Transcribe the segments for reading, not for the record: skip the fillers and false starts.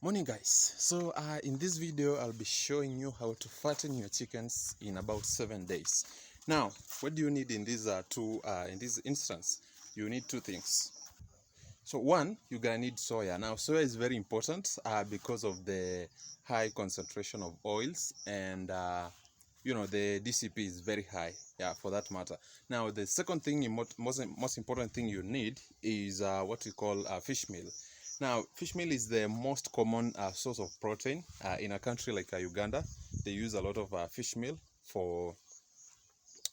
Morning guys. In this video I'll be showing you how to fatten your chickens in about 7 days. Now what do you need in this instance? You need two things. So one, you're gonna need soya. Now soya is very important because of the high concentration of oils, and the DCP is very high, for that matter. Now the second thing, most important thing you need is what we call fish meal. Now, fish meal is the most common source of protein in a country like Uganda. They use a lot of fish meal for,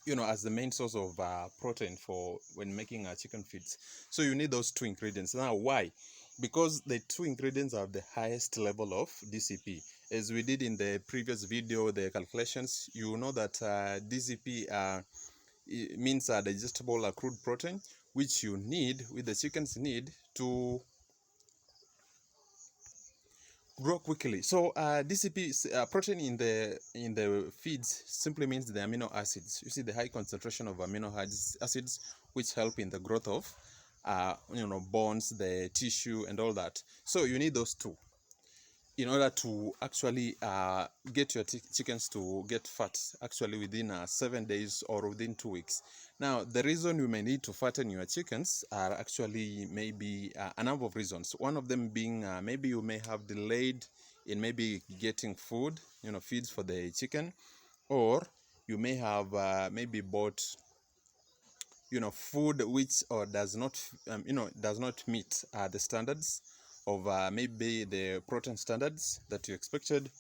as the main source of protein for when making chicken feeds. So you need those two ingredients. Now, why? Because the two ingredients have the highest level of DCP. As we did in the previous video, the calculations, you know that DCP means digestible crude protein, which the chickens need to grow quickly. So DCP protein in the feeds simply means the amino acids. You see the high concentration of amino acids which help in the growth of bones, the tissue, and all that. So you need those two in order to actually get your chickens to get fat actually within 7 days or within 2 weeks. Now, the reason you may need to fatten your chickens are actually maybe a number of reasons. One of them being maybe you may have delayed in maybe getting food, feeds for the chicken, or you may have maybe bought food which does not meet the standards of maybe the protein standards that you expected.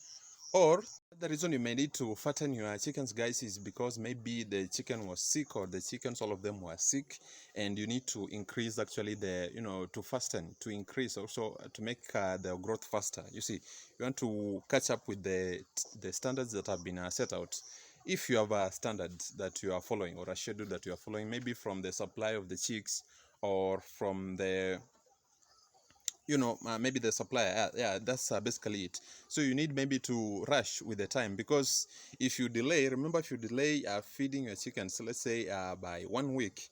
Or the reason you may need to fatten your chickens, guys, is because maybe the chicken was sick, or the chickens, all of them were sick, and you need to increase actually to fasten, to increase also to make the growth faster. You see, you want to catch up with the standards that have been set out. If you have a standard that you are following, or a schedule that you are following, maybe from the supply of the chicks, or from the maybe the supplier, that's basically it. So you need maybe to rush with the time, because if you delay, remember, if you delay feeding your chickens, let's say by 1 week,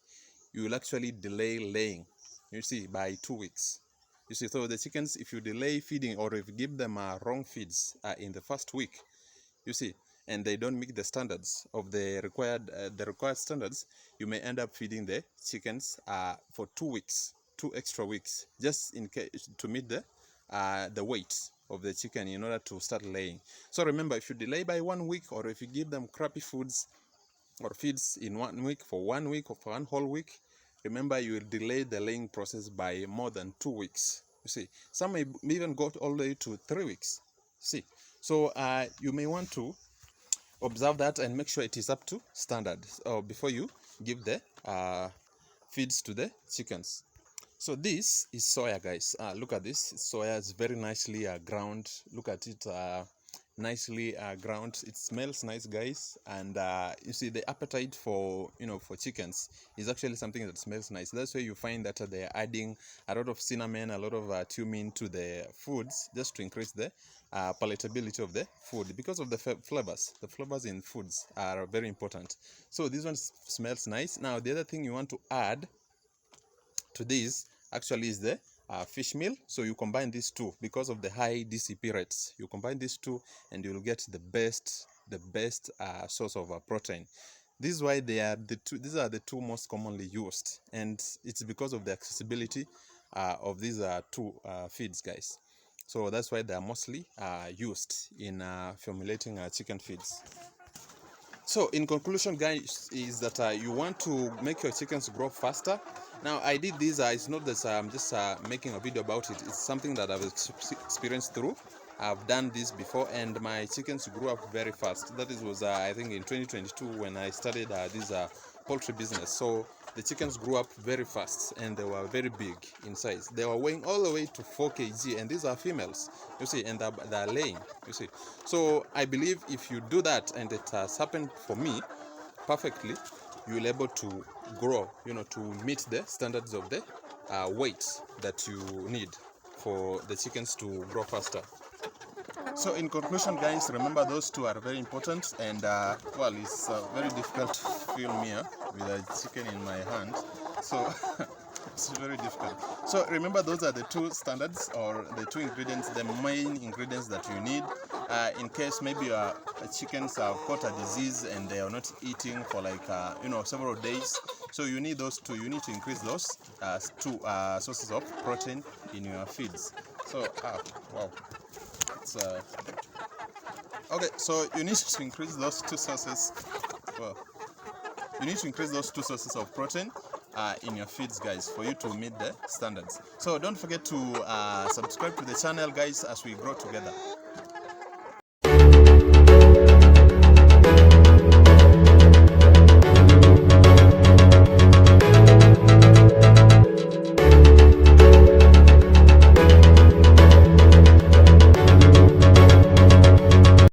you will actually delay laying, you see, by 2 weeks. You see, so the chickens, if you delay feeding, or if you give them wrong feeds in the first week, you see, and they don't meet the standards of the required standards, you may end up feeding the chickens for 2 weeks, 2 extra weeks, just in case to meet the weight of the chicken in order to start laying. So remember, if you delay by 1 week, or if you give them crappy foods or feeds in 1 week, for 1 week, or for one whole week, remember, you will delay the laying process by more than 2 weeks. You see, some may even go all the way to 3 weeks. See, so you may want to observe that and make sure it is up to standard before you give the feeds to the chickens. So this is soya, guys. Look at this. Soya is very nicely ground. Look at it, nicely ground. It smells nice, guys. And you see, the appetite for chickens is actually something that smells nice. That's why you find that they're adding a lot of cinnamon, a lot of cumin to the foods, just to increase the palatability of the food, because of the flavors. The flavors in foods are very important. So this one smells nice. Now the other thing you want to add to this actually is the fish meal. So you combine these two because of the high DCP rates. You combine these two and you'll get the best source of protein. This is why these are the two most commonly used, and it's because of the accessibility of these two feeds, guys. So that's why they are mostly used in formulating chicken feeds. So in conclusion, guys, is that you want to make your chickens grow faster. Now I did this, it's not that I'm just making a video about it. It's something that I've experienced through. I've done this before, and my chickens grew up very fast. That was I think in 2022 when I started this poultry business. So the chickens grew up very fast, and they were very big in size. They were weighing all the way to 4 kg, and these are females, you see, and they're laying, you see. So I believe if you do that, and it has happened for me perfectly, you'll be able to grow, to meet the standards of the weight that you need for the chickens to grow faster. So in conclusion, guys, remember those two are very important, and well, it's very difficult to film here with a chicken in my hand. So It's very difficult. So remember, those are the two standards, or the two ingredients, the main ingredients that you need in case maybe your chickens have caught a disease and they are not eating for like several days. So you need those two. You need to increase those two sources of protein in your feeds. So wow, it's okay. So you need to increase those two sources. Well, you need to increase those two sources of protein in your feeds, guys, for you to meet the standards. So don't forget to subscribe to the channel, guys, as we grow together.